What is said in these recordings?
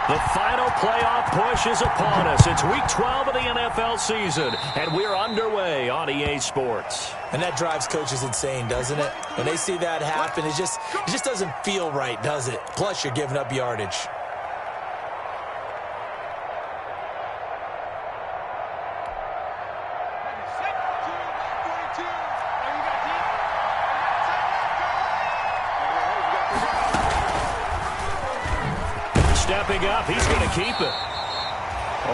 The final playoff push is upon us. It's Week 12 of the NFL season, and we're underway on EA Sports. And that drives coaches insane, doesn't it? When they see that happen, it just doesn't feel right, does it? Plus, you're giving up yardage. Stepping up, he's going to keep it.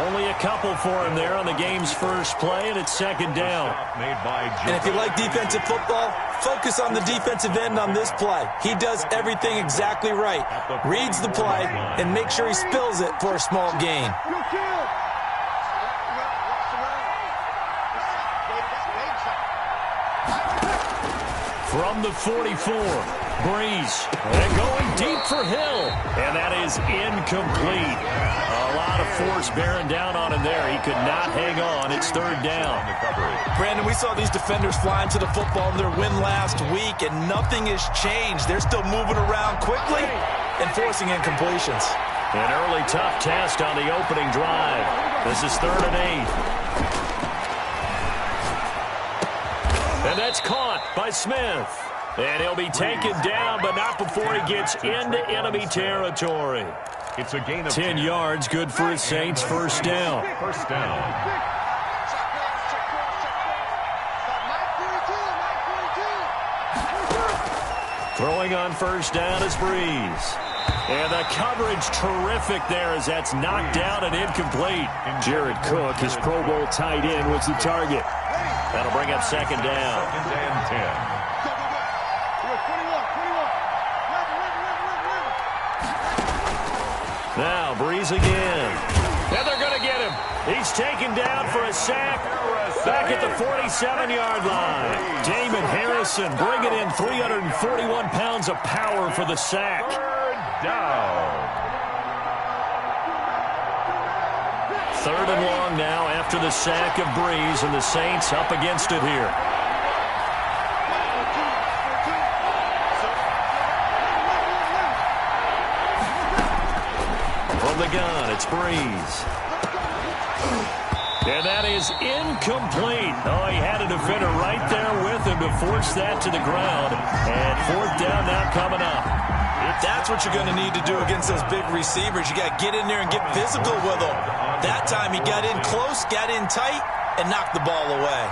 Only a couple for him there on the game's first play, and it's second down. And if you like defensive football, focus on the defensive end on this play. He does everything exactly right. Reads the play and makes sure he spills it for a small gain. From the 44, Breeze, and going deep for Hill, and that is incomplete. A lot of force bearing down on him there. He could not hang on. It's third down. Brandon, we saw these defenders fly into the football in their win last week, and nothing has changed. They're still moving around quickly and forcing incompletions. An early tough test on the opening drive. This is 3rd and 8. And that's caught by Smith. And he'll be taken down, but not before he gets into enemy territory. It's a gain of 10 yards, good for his Saints. First down. First down. Throwing on first down is Breeze. And the coverage terrific there as that's knocked down and incomplete. Jared Cook, his Pro Bowl tight end, was the target. That'll bring up second down. Second and 10. Now Breeze again. And they're going to get him. He's taken down for a sack back at the 47-yard line. Damon Harrison bringing in 341 pounds of power for the sack. Down. 3rd and long now after the sack of Breeze, and the Saints up against it here. From the gun, it's Breeze. And that is incomplete. Oh, he had a defender right there with him to force that to the ground. And 4th down now coming up. That's what you're going to need to do against those big receivers. You got to get in there and get physical with them. That time he got in close, got in tight, and knocked the ball away.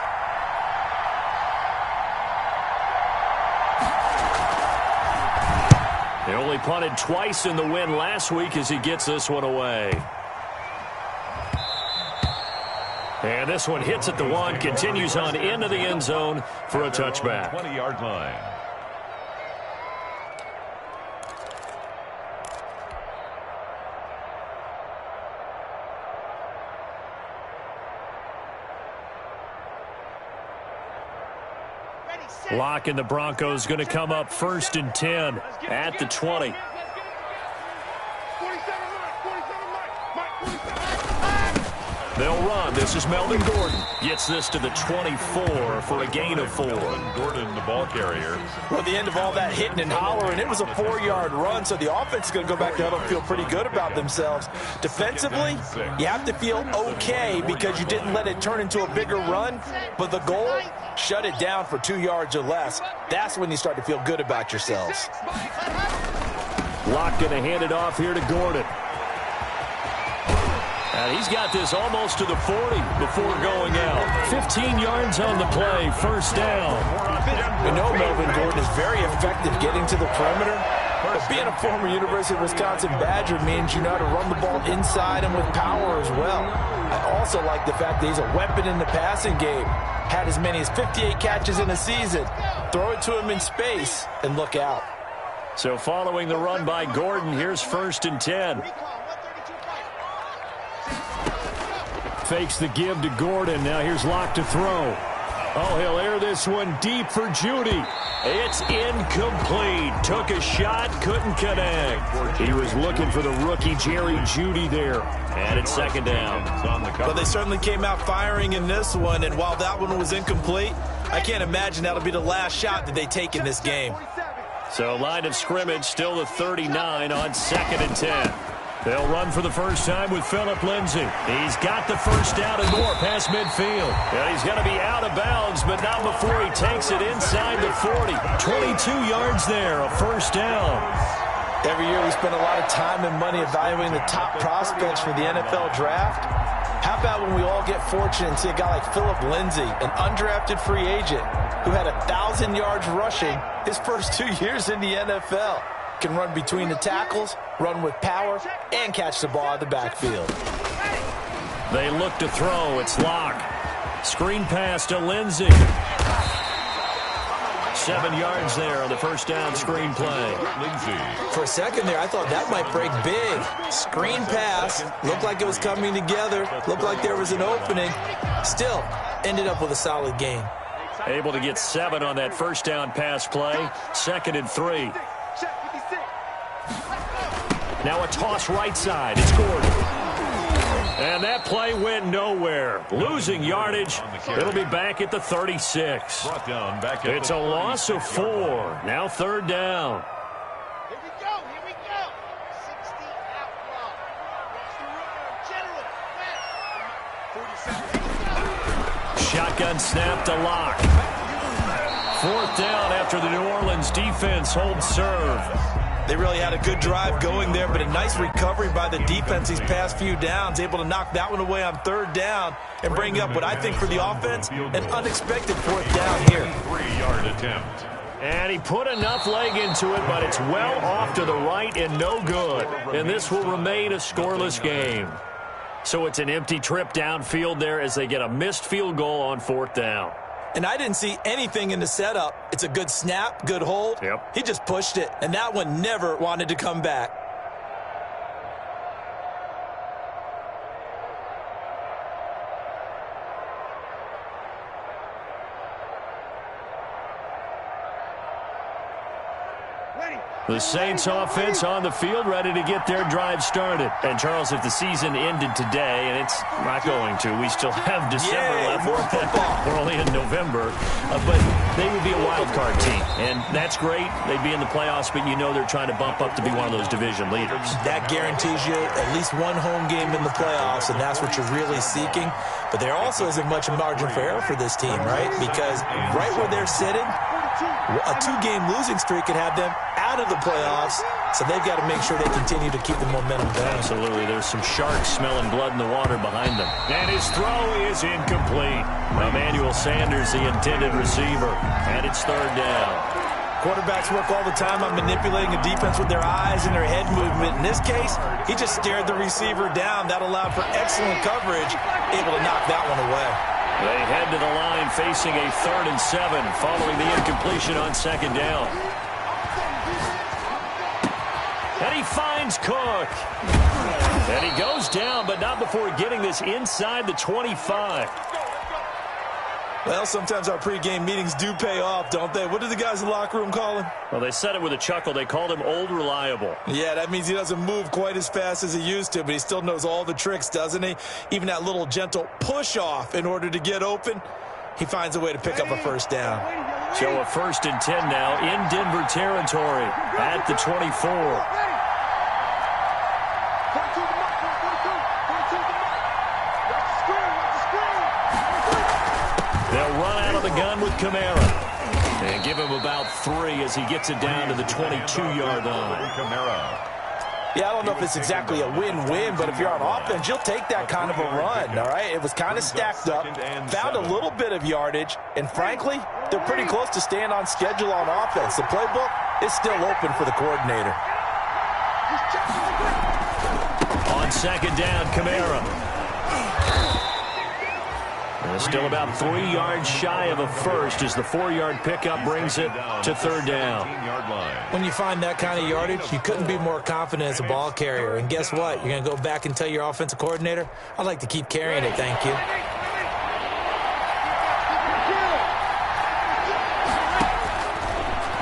They only punted twice in the win last week as he gets this one away. And this one hits at the 1, continues on into the end zone for a touchback. 20-yard line. Lock and the Broncos going to come up 1st and 10 at the 20. They'll run. This is Melvin Gordon. Gets this to the 24 for a gain of 4. Gordon, the ball carrier. Well, at the end of all that hitting and hollering, it was a 4-yard run, so the offense is going to go back to huddle and feel pretty good about themselves. Defensively, you have to feel okay because you didn't let it turn into a bigger run, but the goal, shut it down for 2 yards or less. That's when you start to feel good about yourselves. Locke going to hand it off here to Gordon. And he's got this almost to the 40 before going out. 15 yards on the play, first down. We know Melvin Gordon is very effective getting to the perimeter. But being a former University of Wisconsin Badger means you know how to run the ball inside and with power as well. I also like the fact that he's a weapon in the passing game. Had as many as 58 catches in a season. Throw it to him in space and look out. So following the run by Gordon, here's 1st and 10. Fakes the give to Gordon. Now here's Locke to throw. Oh, he'll air this one deep for Judy. It's incomplete. Took a shot, couldn't connect. He was looking for the rookie Jerry Judy there. And it's second down. Well, they certainly came out firing in this one, and while that one was incomplete, I can't imagine that'll be the last shot that they take in this game. So line of scrimmage still the 39 on 2nd and 10. They'll run for the first time with Phillip Lindsay. He's got the first down and more past midfield. And he's going to be out of bounds, but not before he takes it inside the 40. 22 yards there, a first down. Every year we spend a lot of time and money evaluating the top prospects for the NFL draft. How about when we all get fortunate and see a guy like Phillip Lindsay, an undrafted free agent who had 1,000 yards rushing his first 2 years in the NFL. Can run between the tackles, run with power, and catch the ball out of the backfield. They look to throw. It's Locke. Screen pass to Lindsay. 7 yards there on the first down screen play. For a second there, I thought that might break big. Screen pass. Looked like it was coming together. Looked like there was an opening. Still, ended up with a solid gain. Able to get 7 on that first down pass play. 2nd and 3. Now a toss right side. It's Gordon. And that play went nowhere. Losing yardage. It'll be back at the 36. It's a loss of 4. Now 3rd down. Here we go. 60 out block. General. Shotgun snap to Locke. 4th down after the New Orleans defense holds serve. They really had a good drive going there, but a nice recovery by the defense these past few downs, able to knock that one away on 3rd down and bring up what I think for the offense, an unexpected 4th down here. 3-yard attempt. And he put enough leg into it, but it's well off to the right and no good. And this will remain a scoreless game. So it's an empty trip downfield there as they get a missed field goal on 4th down. And I didn't see anything in the setup. It's a good snap, good hold. Yep. He just pushed it, and that one never wanted to come back. The Saints offense on the field, ready to get their drive started. And, Charles, if the season ended today, and it's not going to, we still have December left. More football. We're only in November. But they would be a wild card team. And that's great. They'd be in the playoffs, but you know they're trying to bump up to be one of those division leaders. That guarantees you at least one home game in the playoffs, and that's what you're really seeking. But there also isn't much margin for error for this team, right? Because right where they're sitting, a 2-game losing streak could have them out of the playoffs, so they've got to make sure they continue to keep the momentum going. Absolutely. There's some sharks smelling blood in the water behind them. And his throw is incomplete. Emmanuel Sanders, the intended receiver, and it's 3rd down. Quarterbacks work all the time on manipulating a defense with their eyes and their head movement. In this case, he just stared the receiver down. That allowed for excellent coverage, able to knock that one away. They head to the line facing a 3rd and 7 following the incompletion on 2nd down. And he finds Cook. And he goes down, but not before getting this inside the 25. Well, sometimes our pregame meetings do pay off, don't they? What did the guys in the locker room call him? Well, they said it with a chuckle. They called him Old Reliable. Yeah, that means he doesn't move quite as fast as he used to, but he still knows all the tricks, doesn't he? Even that little gentle push-off in order to get open, he finds a way to pick up a first down. So a 1st and 10 now in Denver territory at the 24. They'll run out of the gun with Kamara. And give him about 3 as he gets it down to the 22-yard line. Kamara. Yeah, I don't know if it's exactly a win-win, but if you're on offense, you'll take that kind of a run, all right? It was kind of stacked up, found a little bit of yardage, and frankly, they're pretty close to staying on schedule on offense. The playbook is still open for the coordinator. On 2nd down, Kamara. Still about 3 yards shy of a first as the 4-yard pickup brings it to 3rd down. When you find that kind of yardage, you couldn't be more confident as a ball carrier. And guess what? You're going to go back and tell your offensive coordinator, I'd like to keep carrying it, thank you.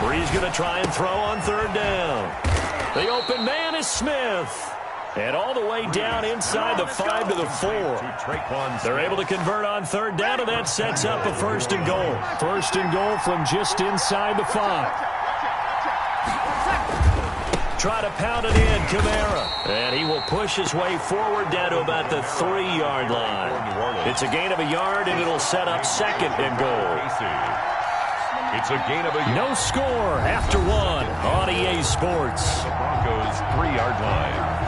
Bree's going to try and throw on 3rd down. The open man is Smith. And all the way down inside the 5 to the 4. They're able to convert on 3rd down, and that sets up a 1st and goal. 1st and goal from just inside the 5. Try to pound it in, Kamara. And he will push his way forward down to about the 3-yard line. It's a gain of a yard, and it'll set up 2nd and goal. It's a gain of a yard. No score after 1 on EA Sports. The Broncos 3-yard line.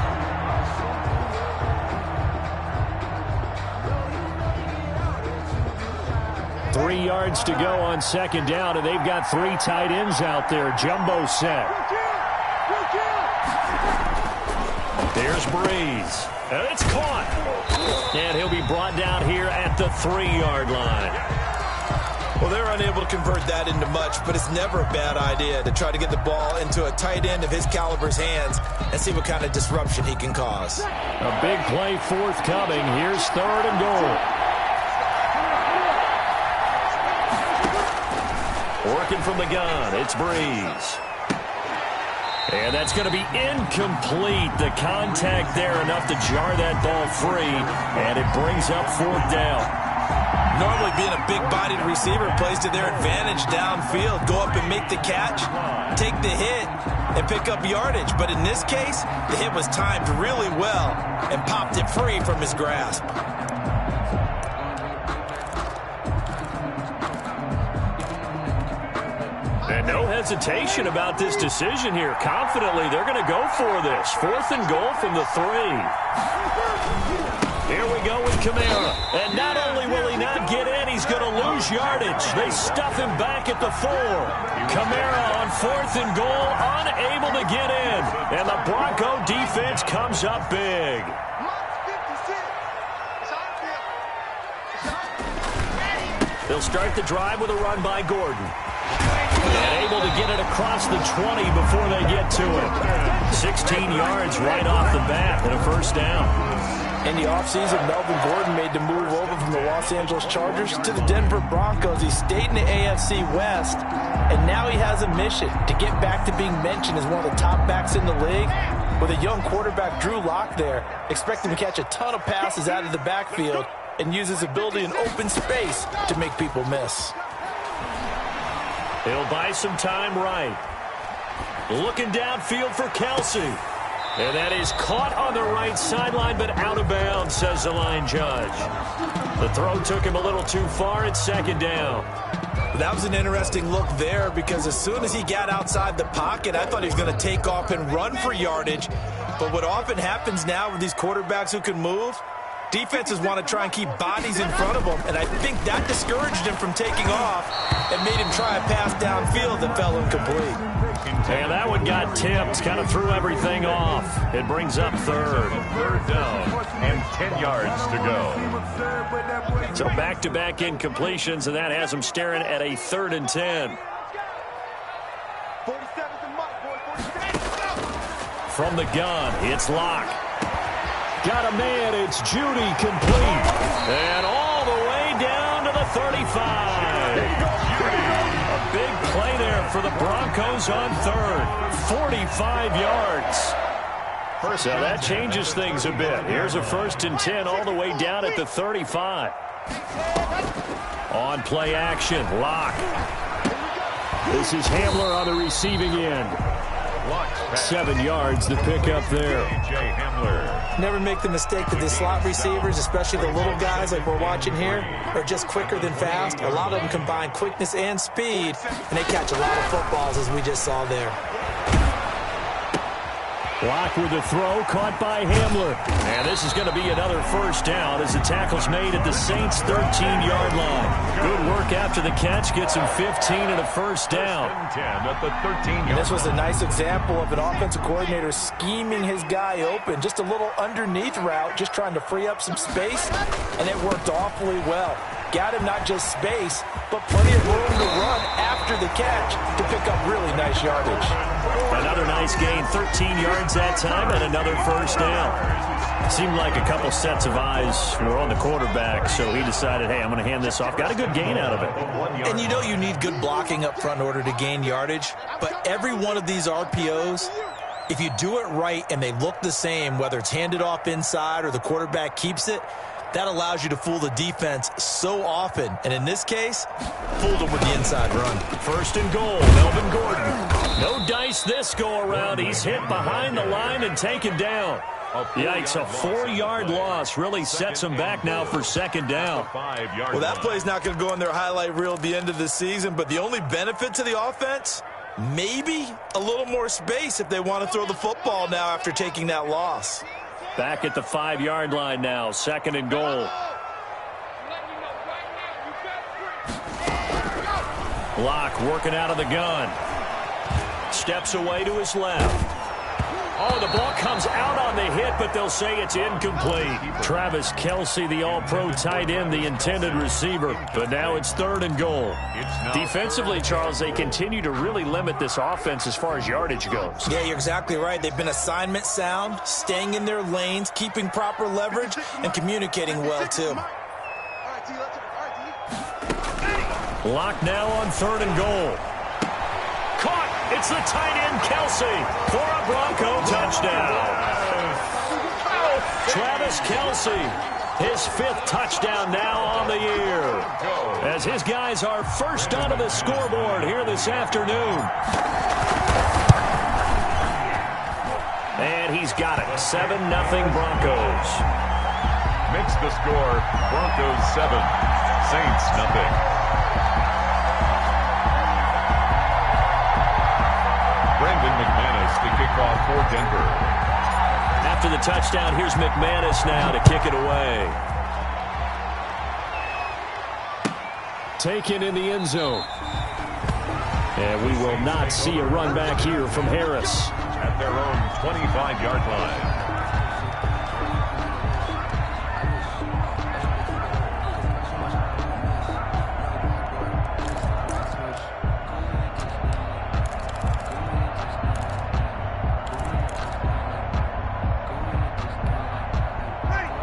Three yards to go on 2nd down, and they've got 3 tight ends out there. Jumbo set. There's Breeze. And it's caught. And he'll be brought down here at the 3-yard line. Well, they're unable to convert that into much, but it's never a bad idea to try to get the ball into a tight end of his caliber's hands and see what kind of disruption he can cause. A big play forthcoming. Here's 3rd and goal. Working from the gun, it's Breeze. And that's going to be incomplete. The contact there enough to jar that ball free, and it brings up 4th down. Normally being a big-bodied receiver plays to their advantage downfield. Go up and make the catch, take the hit, and pick up yardage. But in this case, the hit was timed really well and popped it free from his grasp. And no hesitation about this decision here. Confidently, they're going to go for this. 4th and goal from the 3. Here we go with Kamara. And not only will he not get in, he's going to lose yardage. They stuff him back at the 4. Kamara on 4th and goal, unable to get in. And the Bronco defense comes up big. They'll start the drive with a run by Gordon. And able to get it across the 20 before they get to it. 16 yards right off the bat and a 1st down. In the offseason, Melvin Gordon made the move over from the Los Angeles Chargers to the Denver Broncos. He stayed in the AFC West, and now he has a mission to get back to being mentioned as one of the top backs in the league. With a young quarterback, Drew Lock, there, expect him to catch a ton of passes out of the backfield and use his ability in open space to make people miss. He'll buy some time right. Looking downfield for Kelsey. And that is caught on the right sideline, but out of bounds, says the line judge. The throw took him a little too far. It's 2nd down. That was an interesting look there because as soon as he got outside the pocket, I thought he was going to take off and run for yardage. But what often happens now with these quarterbacks who can move, defenses want to try and keep bodies in front of them, and I think that discouraged him from taking off and made him try a pass downfield that fell incomplete. And that one got tipped, kind of threw everything off. It brings up 3rd. 3rd down and 10 yards to go. So back-to-back incompletions, and that has them staring at a 3rd and 10. From the gun, it's Locke. Got a man, it's Judy, complete. And all the way down to the 35. A big play there for the Broncos on 3rd. 45 yards. So that changes things a bit. Here's a 1st and 10 all the way down at the 35. On play action, Locke. This is Hamler on the receiving end. 7 yards to pick up there. Never make the mistake that the slot receivers, especially the little guys like we're watching here, are just quicker than fast. A lot of them combine quickness and speed, and they catch a lot of footballs, as we just saw there. Block with the throw, caught by Hamler. And this is going to be another 1st down as the tackle's made at the Saints' 13-yard line. Good work after the catch, gets him 15 and a 1st down. 10 at the 13-yard. This was a nice example of an offensive coordinator scheming his guy open. Just a little underneath route, just trying to free up some space, and it worked awfully well. Got him not just space, but plenty of room to run after the catch to pick up really nice yardage. Another nice gain, 13 yards that time, and another 1st down. Seemed like a couple sets of eyes were on the quarterback, so he decided, hey, I'm going to hand this off. Got a good gain out of it. And you know you need good blocking up front in order to gain yardage, but every one of these RPOs, if you do it right and they look the same, whether it's handed off inside or the quarterback keeps it, that allows you to fool the defense so often. And in this case, fooled them with the inside run. 1st and goal, Melvin Gordon. No dice this go-around. He's hit behind the line and taken down. Yikes, a 4-yard loss really sets him back now for second down. Well, that play's not going to go in their highlight reel at the end of the season, but the only benefit to the offense, maybe a little more space if they want to throw the football now after taking that loss. Back at the 5-yard line now, second and goal. Locke working out of the gun. Steps away to his left. Oh, the ball comes out on the hit, but they'll say it's incomplete. Travis Kelce, the all-pro tight end, the intended receiver. But now it's third and goal. Defensively, Charles, they continue to really limit this offense as far as yardage goes. Yeah, you're exactly right. They've been assignment sound, staying in their lanes, keeping proper leverage, and communicating well, too. Locke now on third and goal. Caught. It's the tight end, Kelce, for a Bronco touchdown. Travis Kelce, his 5th touchdown now on the year, as his guys are first onto the scoreboard here this afternoon. And he's got it. 7-0 Broncos. Makes the score Broncos 7, Saints nothing. McManus to kick off for Denver. After the touchdown, here's McManus now to kick it away. Taken in the end zone. And we will not see a run back here from Harris. At their own 25-yard line.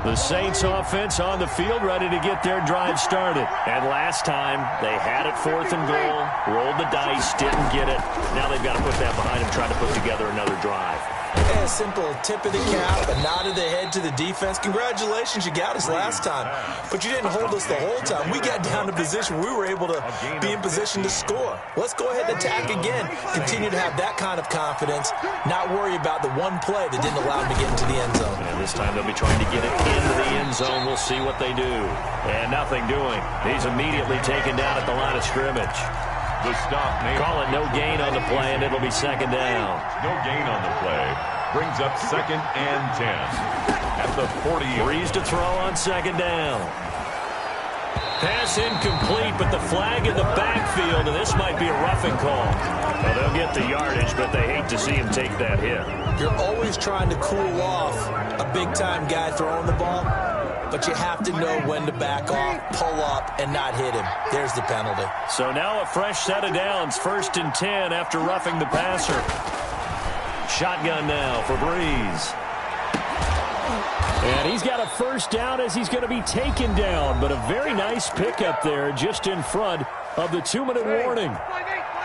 The Saints offense on the field, ready to get their drive started. And last time, they had it 4th and goal, rolled the dice, didn't get it. Now they've got to put that behind them, try to put together another drive. Hey, a simple tip of the cap, a nod of the head to the defense. Congratulations, you got us last time. But you didn't hold us the whole time. We got down to position where we were able to be in position to score. Let's go ahead and attack again. Continue to have that kind of confidence, not worry about the one play that didn't allow them to get into the end zone. And this time they'll be trying to get it into the end zone. We'll see what they do. And nothing doing. He's immediately taken down at the line of scrimmage. The stop made. Call it no gain on the play, and it'll be second down. No gain on the play. Brings up 2nd and 10. At the 40. Breeze to throw on second down. Pass incomplete, but the flag in the backfield, and this might be a roughing call. Well, they'll get the yardage, but they hate to see him take that hit. You're always trying to cool off a big-time guy throwing the ball, but you have to know when to back off, pull up, and not hit him. There's the penalty. So now a fresh set of downs, 1st and 10 after roughing the passer. Shotgun now for Breeze. And he's got a first down as he's going to be taken down, but a very nice pickup there just in front of the 2-minute warning.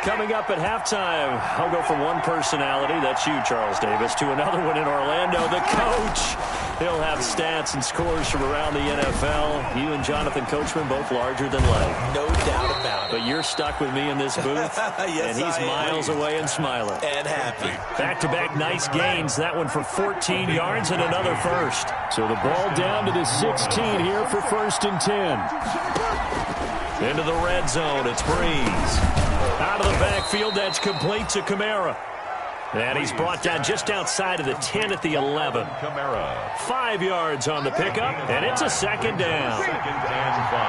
Coming up at halftime, I'll go from one personality, that's you, Charles Davis, to another one in Orlando, the coach. He'll have stats and scores from around the NFL. You and Jonathan Coachman, both larger than life. No doubt about it. But you're stuck with me in this booth, yes, and he's miles away and smiling. And happy. Back-to-back nice gains, that one for 14 yards and another first. So the ball down to the 16 here for 1st and 10. Into the red zone, it's Breeze. Out of the backfield, that's complete to Kamara. And he's brought down just outside of the 10 at the 11. Kamara. 5 yards on the pickup, and it's a second down. 2nd and 5.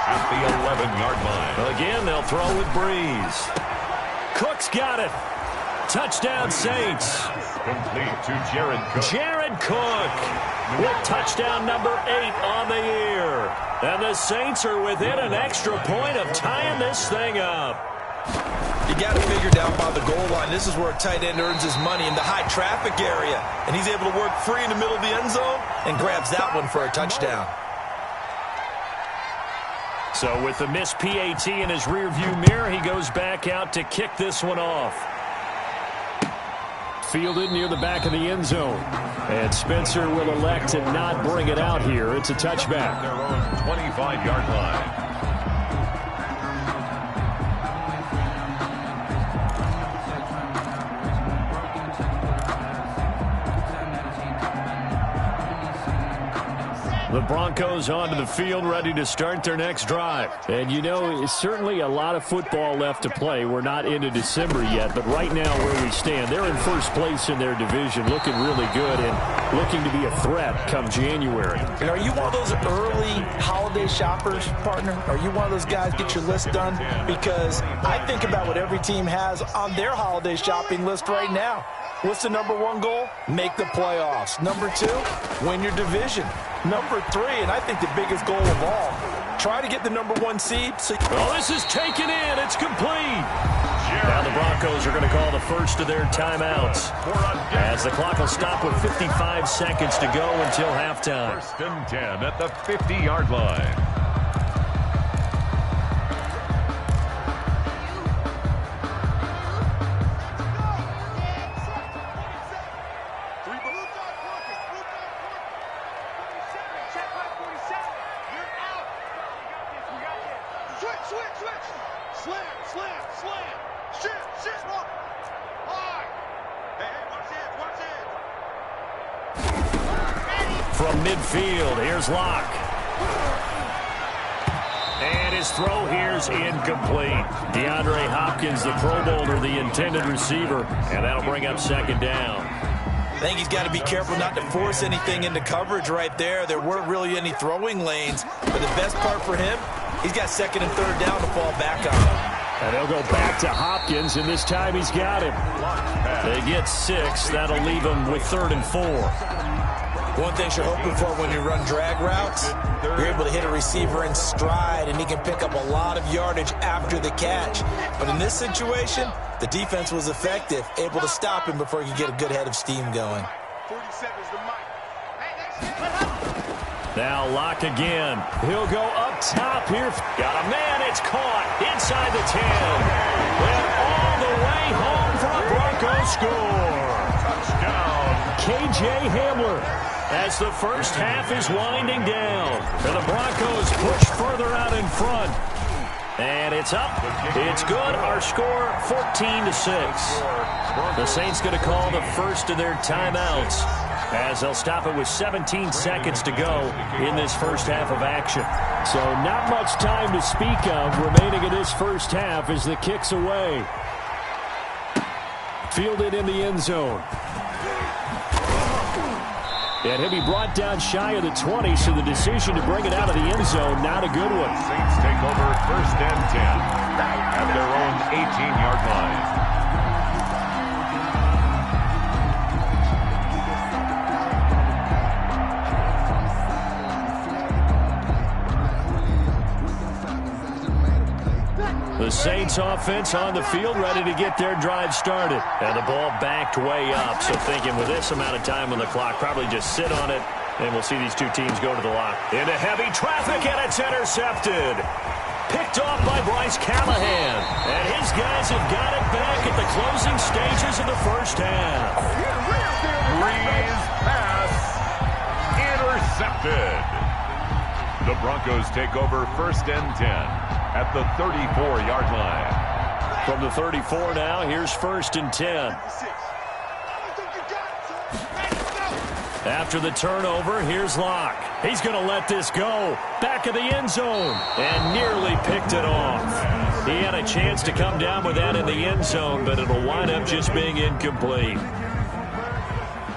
At the 11-yard line. Again, they'll throw with Breeze. Cook's got it. Touchdown, Saints. Complete to Jared Cook. Jared Cook with touchdown number 8 on the year. And the Saints are within an extra point of tying this thing up. You got to figure down by the goal line. This is where a tight end earns his money, in the high traffic area. And he's able to work free in the middle of the end zone and grabs that one for a touchdown. So with the missed PAT in his rearview mirror, he goes back out to kick this one off. Fielded near the back of the end zone. And Spencer will elect to not bring it out here. It's a touchback. Their own 25-yard line. The Broncos onto the field, ready to start their next drive. And, you know, it's certainly a lot of football left to play. We're not into December yet, but right now where we stand, they're in first place in their division, looking really good and looking to be a threat come January. And are you one of those early holiday shoppers, partner? Are you one of those guys get your list done? Because I think about what every team has on their holiday shopping list right now. What's the number one goal? Make the playoffs. Number two, win your division. Number three, and I think the biggest goal of all, try to get the number one seed. Oh, this is taken in. It's complete. Now the Broncos are going to call the first of their timeouts as the clock will stop with 55 seconds to go until halftime. First and 10 at the 50-yard line. From midfield, here's Locke. And his throw here's incomplete. DeAndre Hopkins, the Pro Bowler, the intended receiver, and that'll bring up second down. I think he's got to be careful not to force anything into coverage right there. There weren't really any throwing lanes, but the best part for him, he's got second and third down to fall back on. And they'll go back to Hopkins, and this time he's got him. They get 6. That'll leave him with 3rd and 4. One thing you're hoping for when you run drag routes, you're able to hit a receiver in stride, and he can pick up a lot of yardage after the catch. But in this situation, the defense was effective, able to stop him before he could get a good head of steam going. Now Locke again. He'll go up top here. Got a man. It's caught inside the 10. And all the way home for a Broncos score. Touchdown. KJ Hamler. As the first half is winding down, and the Broncos push further out in front. And it's up. It's good. Our score, 14-6. The Saints going to call the first of their timeouts as they'll stop it with 17 seconds to go in this first half of action. So not much time to speak of remaining in this first half as the kick's away. Fielded in the end zone. And he'll be brought down shy of the 20, so the decision to bring it out of the end zone, not a good one. Saints take over first and 10 at their own 18-yard line. The Saints offense on the field, ready to get their drive started. And the ball backed way up, so thinking with this amount of time on the clock, probably just sit on it, and we'll see these two teams go to the lock. Into heavy traffic, and it's intercepted. Picked off by Bryce Callahan. And his guys have got it back at the closing stages of the first half. Breeze pass intercepted. The Broncos take over first and 10 at the 34-yard line. From the 34 now, here's first and 10. After the turnover, here's Locke. He's going to let this go. Back of the end zone. And nearly picked it off. He had a chance to come down with that in the end zone, but it'll wind up just being incomplete.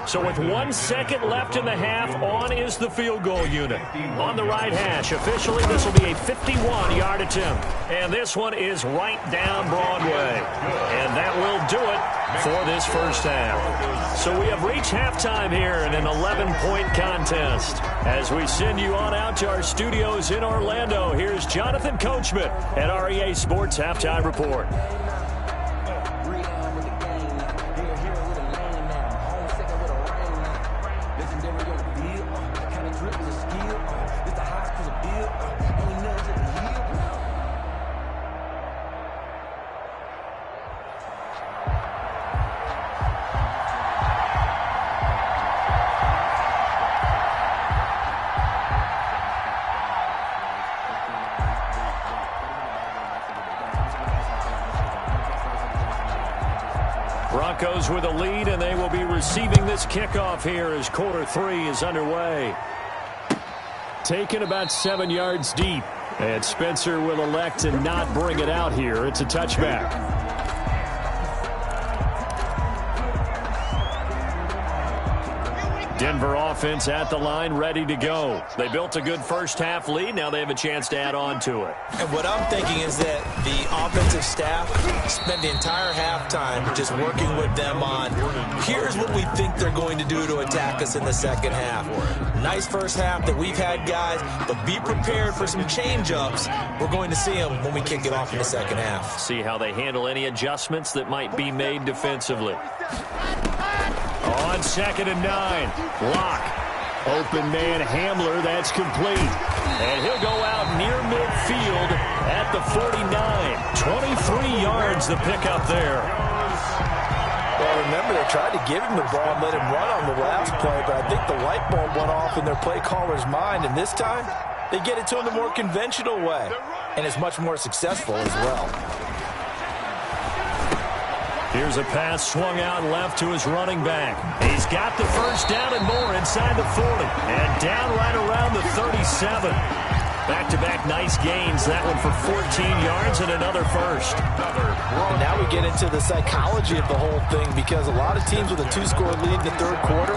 So with 1 second left in the half, on is the field goal unit. On the right hash, officially this will be a 51-yard attempt. And this one is right down Broadway. And that will do it for this first half. So we have reached halftime here in an 11-point contest. As we send you on out to our studios in Orlando, here's Jonathan Coachman at REA Sports Halftime Report. Broncos with a lead, and they will be receiving this kickoff here as quarter 3 is underway. Taken about 7 yards deep. And Spencer will elect to not bring it out here. It's a touchback. Denver offense at the line, ready to go. They built a good first-half lead. Now they have a chance to add on to it. And what I'm thinking is that the offensive staff spent the entire halftime just working with them on, here's what we think they're going to do to attack us in the second half. Nice first half that we've had, guys, but be prepared for some change-ups. We're going to see them when we kick it off in the second half. See how they handle any adjustments that might be made defensively. On 2nd and 9, Locke. Open man Hamler, that's complete. And he'll go out near midfield at the 49. 23 yards the pickup there. Well, remember, they tried to give him the ball and let him run on the last play, but I think the light bulb went off in their play caller's mind, and this time they get it to him the more conventional way, and it's much more successful as well. Here's a pass swung out left to his running back. He's got the first down and more inside the 40. And down right around the 37. Back-to-back nice gains. That one for 14 yards and another first. And now we get into the psychology of the whole thing, because a lot of teams with a 2-score lead in the third quarter,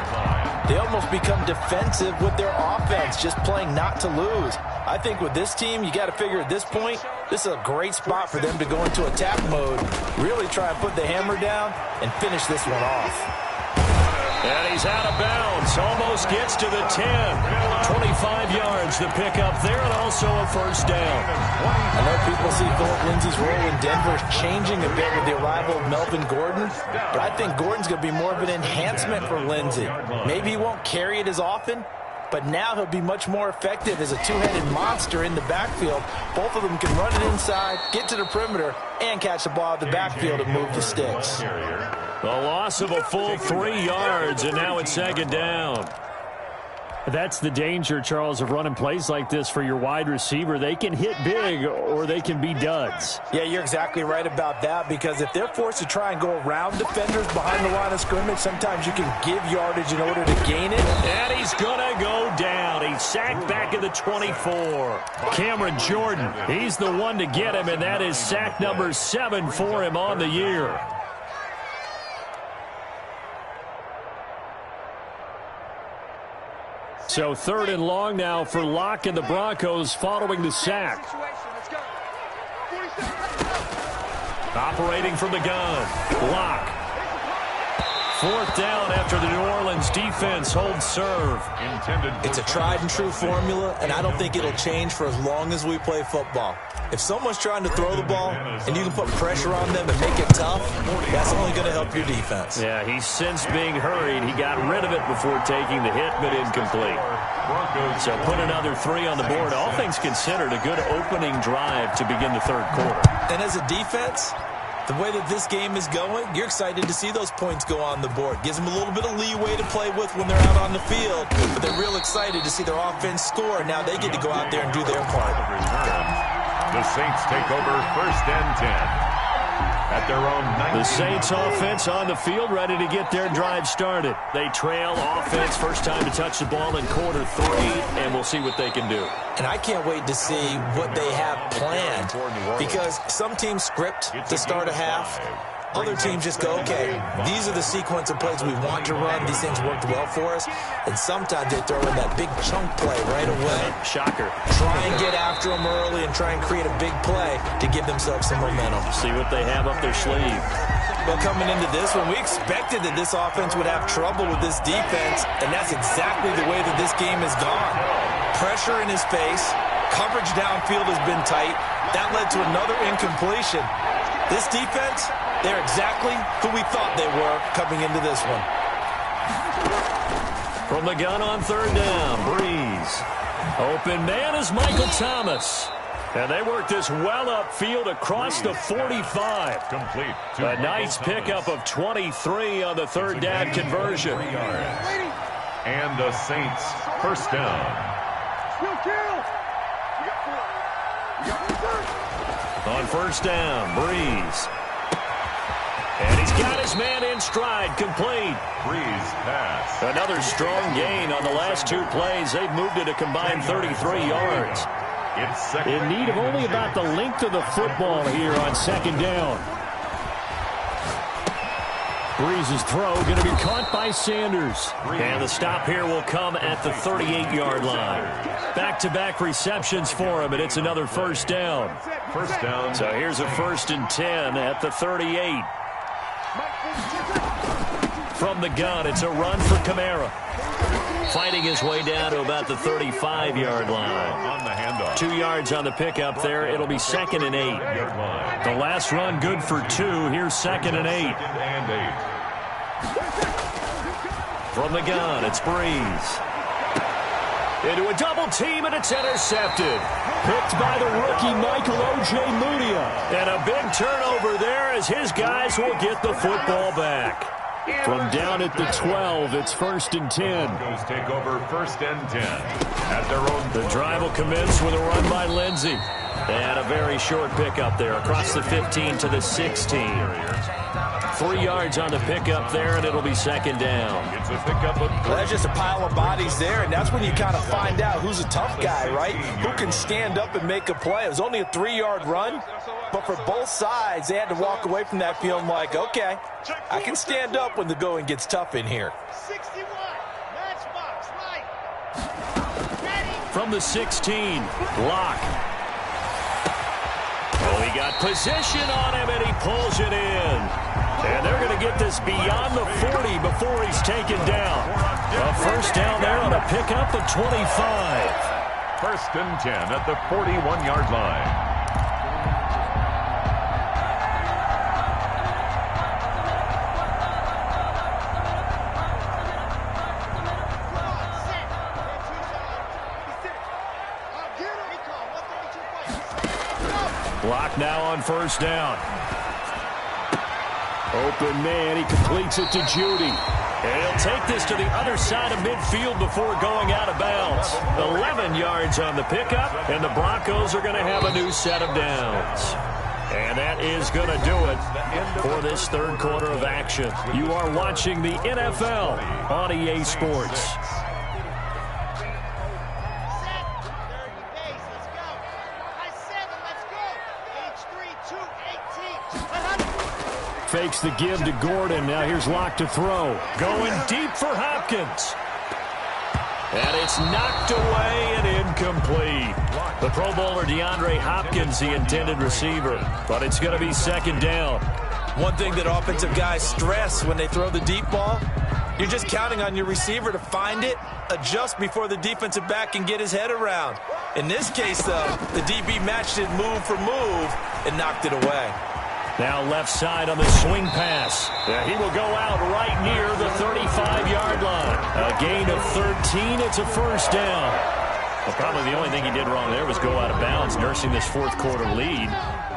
they almost become defensive with their offense, just playing not to lose. I think with this team, you got to figure at this point, this is a great spot for them to go into attack mode, really try and put the hammer down and finish this one off. And he's out of bounds, almost gets to the 10. 25 yards the pickup there, and also a first down. I know people see Philip Lindsay's role in Denver changing a bit with the arrival of Melvin Gordon, but I think Gordon's going to be more of an enhancement for Lindsay. Maybe he won't carry it as often, but now he'll be much more effective as a two-headed monster in the backfield. Both of them can run it inside, get to the perimeter, and catch the ball at the backfield and move the sticks. A loss of a full 3 yards, and now it's 2nd down. That's the danger, Charles, of running plays like this for your wide receiver. They can hit big or they can be duds. Yeah, you're exactly right about that, because if they're forced to try and go around defenders behind the line of scrimmage, sometimes you can give yardage in order to gain it. And he's going to go down. He's sacked back at the 24. Cameron Jordan, he's the one to get him, and that is sack number 7 for him on the year. So 3rd and long now for Locke and the Broncos following the sack. Operating from the gun, Locke. 4th down after the New Orleans defense holds serve. It's a tried and true formula, and I don't think it'll change for as long as we play football. If someone's trying to throw the ball and you can put pressure on them and make it tough, that's only going to help your defense. Yeah, he's since being hurried. He got rid of it before taking the hit, but incomplete. So put another 3 on the board. All things considered, a good opening drive to begin the third quarter. And as a defense, the way that this game is going, you're excited to see those points go on the board. Gives them a little bit of leeway to play with when they're out on the field, but they're real excited to see their offense score. Now they get to go out there and do their part. The Saints take over 1st and 10 at their own 19. The Saints offense on the field, ready to get their drive started. They trail offense, first time to touch the ball in quarter 3, and we'll see what they can do. And I can't wait to see what they have planned, because some teams script to start a half. Other teams just go, okay, these are the sequence of plays we want to run. These things worked well for us. And sometimes they throw in that big chunk play right away. Shocker. Try and get after them early and try and create a big play to give themselves some momentum. See what they have up their sleeve. Well, coming into this one, we expected that this offense would have trouble with this defense, and that's exactly the way that this game has gone. Pressure in his face. Coverage downfield has been tight. That led to another incompletion. This defense, they're exactly who we thought they were coming into this one. From the gun on 3rd down, Breeze. Open man is Michael Thomas. And they work this well upfield across the 45. Complete. A nice pickup of 23 on the 3rd down conversion. And the Saints 1st down. On 1st down, Breeze. And he's got his man in stride, complete. Breeze pass. Another strong gain on the last two plays. They've moved it a combined 33 yards. In need of only about the length of the football here on second down. Breeze's throw going to be caught by Sanders. And the stop here will come at the 38-yard line. Back-to-back receptions for him, and it's another first down. First down. So here's a 1st and 10 at the 38. From the gun, it's a run for Kamara. Fighting his way down to about the 35-yard line. On the handoff. 2 yards on the pickup there. It'll be 2nd and 8. The last run good for 2. Here's 2nd and 8. From the gun, it's Breeze. Into a double team, and it's intercepted. Picked by the rookie Michael O.J. Mudia. And a big turnover there as his guys will get the football back. From down at the 12, it's 1st and 10. Broncos take over 1st and 10 at their own. The drive will commence with a run by Lindsey. And a very short pickup there across the 15 to the 16. 3 yards on the pickup there, and it'll be 2nd down. It's a pickup of. Well, that's just a pile of bodies there, and that's when you kind of find out who's a tough guy, right? Who can stand up and make a play. It was only a 3-yard run, but for both sides, they had to walk away from that feeling like, okay, I can stand up when the going gets tough in here. 61, matchbox, right. Ready. From the 16, Locke. Oh, he got position on him, and he pulls it in. And they're going to get this beyond the 40 before he's taken down. A first down there on a pickup of 25. 1st and 10 at the 41-yard line. Block now on 1st down. Open man, he completes it to Judy. And he'll take this to the other side of midfield before going out of bounds. 11 yards on the pickup, and the Broncos are going to have a new set of downs. And that is going to do it for this third quarter of action. You are watching the NFL on EA Sports. Fakes the give to Gordon. Now here's Locke to throw. Going deep for Hopkins. And it's knocked away and incomplete. The Pro Bowler DeAndre Hopkins, the intended receiver. But it's going to be 2nd down. One thing that offensive guys stress when they throw the deep ball, you're just counting on your receiver to find it, adjust before the defensive back can get his head around. In this case, though, the DB matched it move for move and knocked it away. Now left side on the swing pass. He will go out right near the 35-yard line. A gain of 13. It's a first down. Well, probably the only thing he did wrong there was go out of bounds, nursing this fourth quarter lead.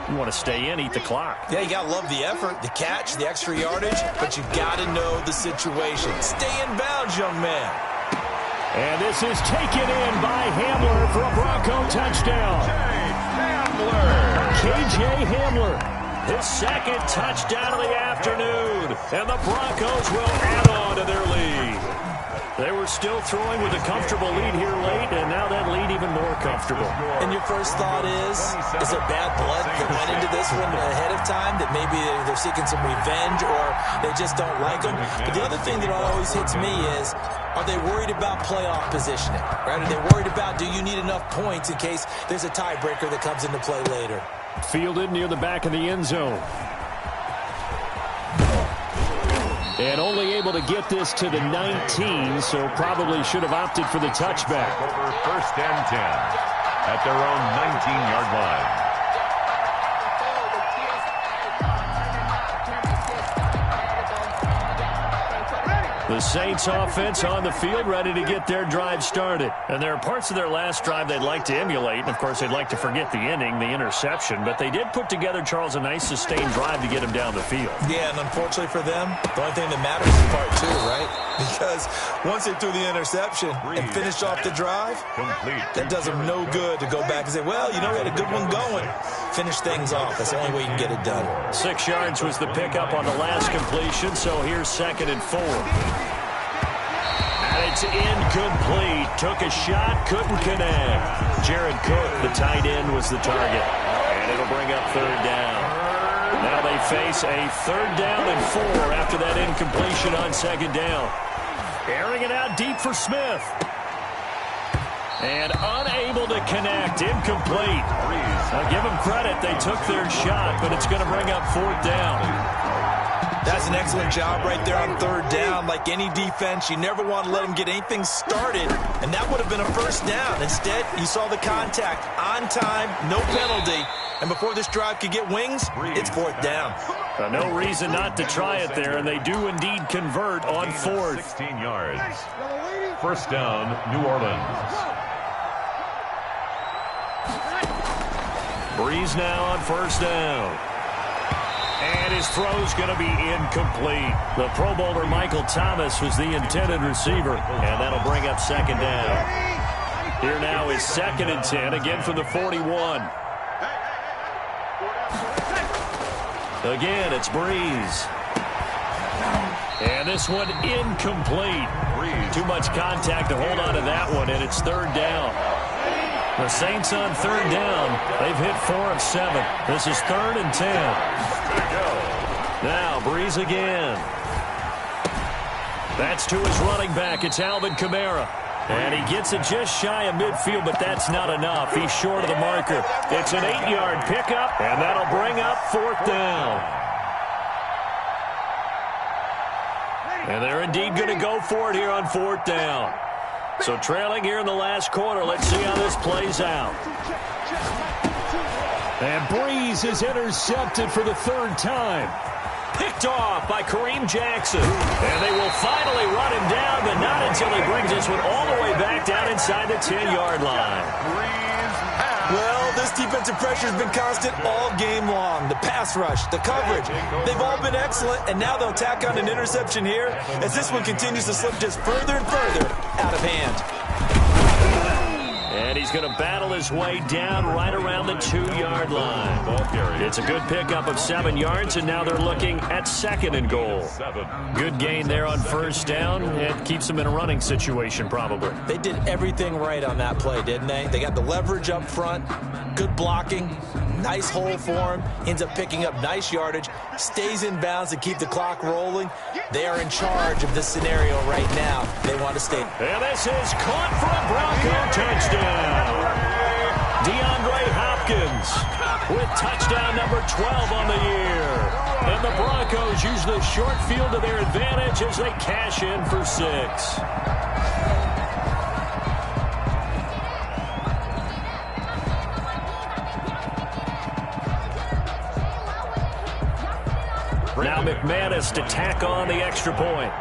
You want to stay in, eat the clock. Yeah, you got to love the effort, the catch, the extra yardage, but you got to know the situation. Stay in bounds, young man. And this is taken in by Hamler for a Bronco touchdown. KJ Hamler. His 2nd touchdown of the afternoon. And the Broncos will add on to their lead. They were still throwing with a comfortable lead here late, and now that lead even more comfortable. And your first thought is there bad blood that went into this one ahead of time, that maybe they're seeking some revenge or they just don't like them? But the other thing that always hits me is, are they worried about playoff positioning? Right? Are they worried about, do you need enough points in case there's a tiebreaker that comes into play later? Fielded near the back of the end zone. And only able to get this to the 19, so probably should have opted for the touchback. Over 1st and 10 at their own 19-yard line. The Saints offense on the field, ready to get their drive started. And there are parts of their last drive they'd like to emulate. And, of course, they'd like to forget the inning, the interception. But they did put together, Charles, a nice sustained drive to get him down the field. Yeah, and unfortunately for them, the only thing that matters is part 2, right? Because once they threw the interception and finished off the drive, that does them no good to go back and say, well, you know, we had a good one going. finish things off. That's the only way you can get it done. 6 yards was the pickup on the last completion, so here's 2nd and 4. And it's incomplete. Took a shot, couldn't connect. Jared Cook, the tight end, was the target. And it'll bring up 3rd down. Now they face a 3rd down and 4 after that incompletion on 2nd down. Airing it out deep for Smith. And unable to connect. Incomplete. Now give them credit. They took their shot, but it's going to bring up 4th down. That's an excellent job right there on 3rd down. Like any defense, you never want to let them get anything started, and that would have been a 1st down. Instead, you saw the contact on time, no penalty, and before this drive could get wings, it's 4th down. No reason not to try it there, and they do indeed convert on 4th. 16 yards. 1st down, New Orleans. Breeze now on 1st down. And his throw's going to be incomplete. The Pro Bowler Michael Thomas was the intended receiver, and that'll bring up 2nd down. Here now is 2nd and 10, again from the 41. Again, it's Breeze. And this one incomplete. Too much contact to hold on to that one, and it's 3rd down. The Saints on 3rd down. They've hit 4 of 7. This is 3rd and 10. Now, Breeze again. That's to his running back. It's Alvin Kamara. And he gets it just shy of midfield, but that's not enough. He's short of the marker. It's an 8-yard pickup, and that'll bring up 4th down. And they're indeed going to go for it here on 4th down. So trailing here in the last quarter. Let's see how this plays out. And Breeze is intercepted for the 3rd time. Picked off by Kareem Jackson. And they will finally run him down, but not until he brings this one all the way back down inside the 10-yard line. Well, this defensive pressure has been constant all game long. The pass rush, the coverage, they've all been excellent, and now they'll tack on an interception here as this one continues to slip just further and further out of hand. And he's going to battle his way down right around the 2-yard line. It's a good pickup of 7 yards, and now they're looking at 2nd and goal. Good gain there on 1st down. It keeps them in a running situation, probably. They did everything right on that play, didn't they? They got the leverage up front, good blocking, nice hole for him, ends up picking up nice yardage, stays in bounds to keep the clock rolling. They are in charge of this scenario right now. They want to stay. And this is caught for a Bronco touchdown. DeAndre Hopkins with touchdown number 12 on the year. And the Broncos use the short field to their advantage as they cash in for 6. Now McManus to tack on the extra point.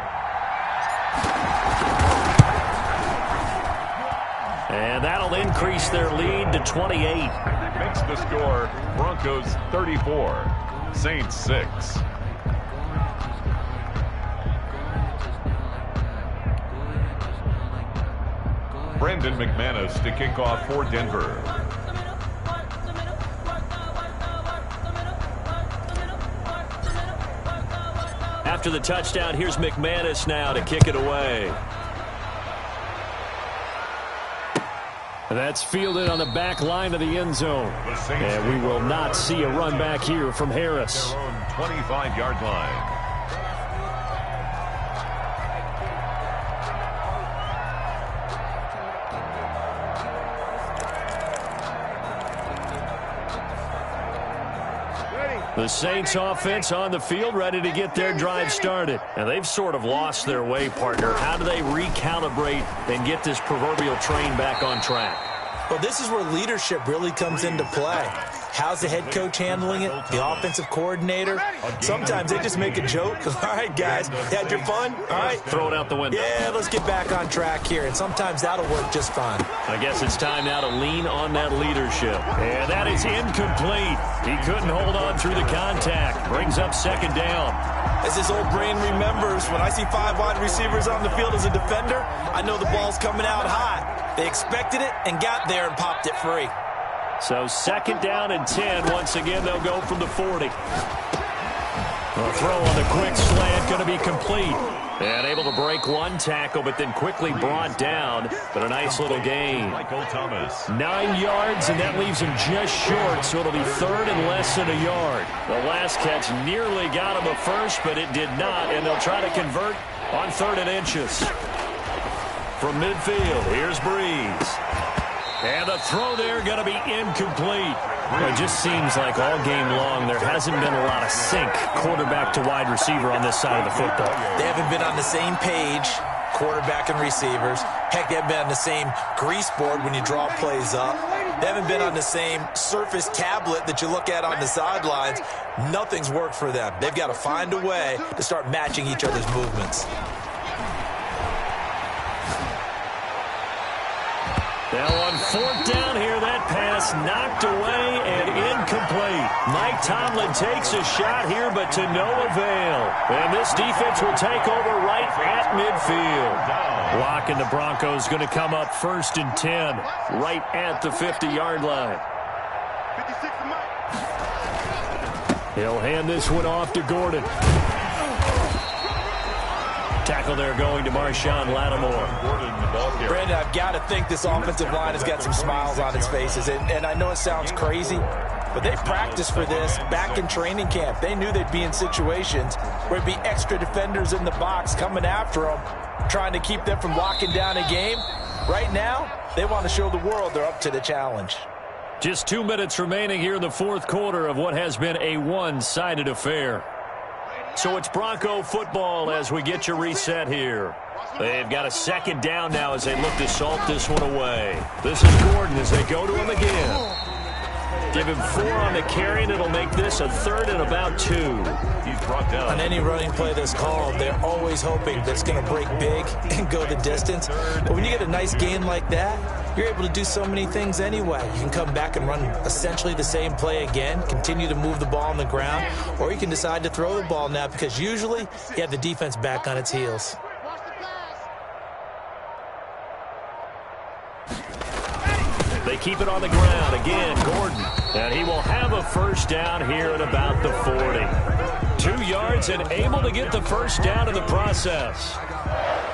And that'll increase their lead to 28. Makes the score Broncos 34, Saints 6. Brandon McManus to kick off for Denver. After the touchdown, here's McManus now to kick it away. That's fielded on the back line of the end zone. And we will not see a run back here from Harris. Their own 25-yard line. The Saints offense on the field, ready to get their drive started. And they've sort of lost their way, partner. How do they recalibrate and get this proverbial train back on track? Well, this is where leadership really comes into play. How's the head coach handling it? The offensive coordinator? Sometimes they just make a joke. All right, guys, had your fun? All right. Throw it out the window. Yeah, let's get back on track here. And sometimes that'll work just fine. I guess it's time now to lean on that leadership. And that is incomplete. He couldn't hold on through the contact. Brings up 2nd down. As his old brain remembers, when I see 5 wide receivers on the field as a defender, I know the ball's coming out hot. They expected it and got there and popped it free. So 2nd down and 10. Once again, they'll go from the 40. A throw on the quick slant going to be complete. And able to break one tackle, but then quickly brought down. But a nice little gain. 9 yards, and that leaves him just short, so it'll be 3rd and less than a yard. The last catch nearly got him a first, but it did not, and they'll try to convert on 3rd and inches. From midfield, here's Breeze. And the throw there going to be incomplete. It just seems like all game long there hasn't been a lot of sync quarterback to wide receiver on this side of the football. They haven't been on the same page, quarterback and receivers. Heck, they haven't been on the same grease board when you draw plays up. They haven't been on the same surface tablet that you look at on the sidelines. Nothing's worked for them. They've got to find a way to start matching each other's movements. Now on 4th down here, that pass knocked away and incomplete. Mike Tomlin takes a shot here, but to no avail. And this defense will take over right at midfield. Blocking the Broncos going to come up 1st and 10, right at the 50-yard line. He'll hand this one off to Gordon. Tackle there going to Marshawn Lattimore. Brandon, I've got to think this offensive line has got some smiles on its faces. And I know it sounds crazy, but they practiced for this back in training camp. They knew they'd be in situations where there'd be extra defenders in the box coming after them, trying to keep them from locking down a game. Right now, they want to show the world they're up to the challenge. Just 2 minutes remaining here in the 4th quarter of what has been a one-sided affair. So it's Bronco football as we get you reset here. They've got a 2nd down now as they look to salt this one away. This is Gordon as they go to him again. Give him 4 on the carry, and it'll make this a 3rd and about 2. He's brought down. On any running play that's called, they're always hoping that it's going to break big and go the distance. But when you get a nice gain like that, you're able to do so many things anyway. You can come back and run essentially the same play again, continue to move the ball on the ground, or you can decide to throw the ball now because usually you have the defense back on its heels. They keep it on the ground. Again, Gordon. And he will have a 1st down here at about the 40. 2 yards and able to get the 1st down in the process.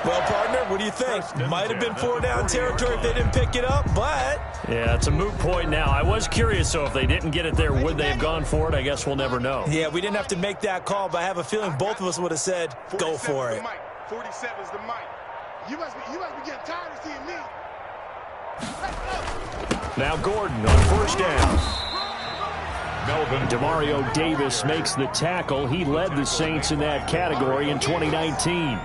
Well, partner, what do you think? Might have been 4-down territory if they didn't pick it up, but... Yeah, it's a moot point now. I was curious, so if they didn't get it there, would they have gone for it? I guess we'll never know. Yeah, we didn't have to make that call, but I have a feeling both of us would have said, go for it. 47 is the mic. You must be getting tired of seeing me. Now Gordon on 1st down. Demario Davis makes the tackle. He led the Saints in that category in 2019.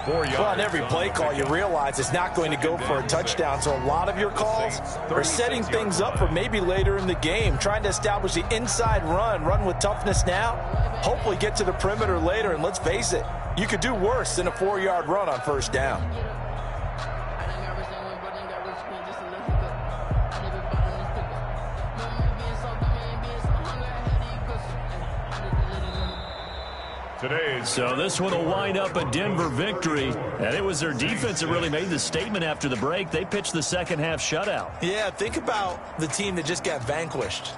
Well, on every play call, you realize it's not going to go for a touchdown. So a lot of your calls are setting things up for maybe later in the game, trying to establish the inside run with toughness now, hopefully get to the perimeter later. And let's face it, you could do worse than a 4-yard run on 1st down. So this one will wind up a Denver victory, and it was their defense that really made the statement after the break. They pitched the second half shutout. Yeah, think about the team that just got vanquished.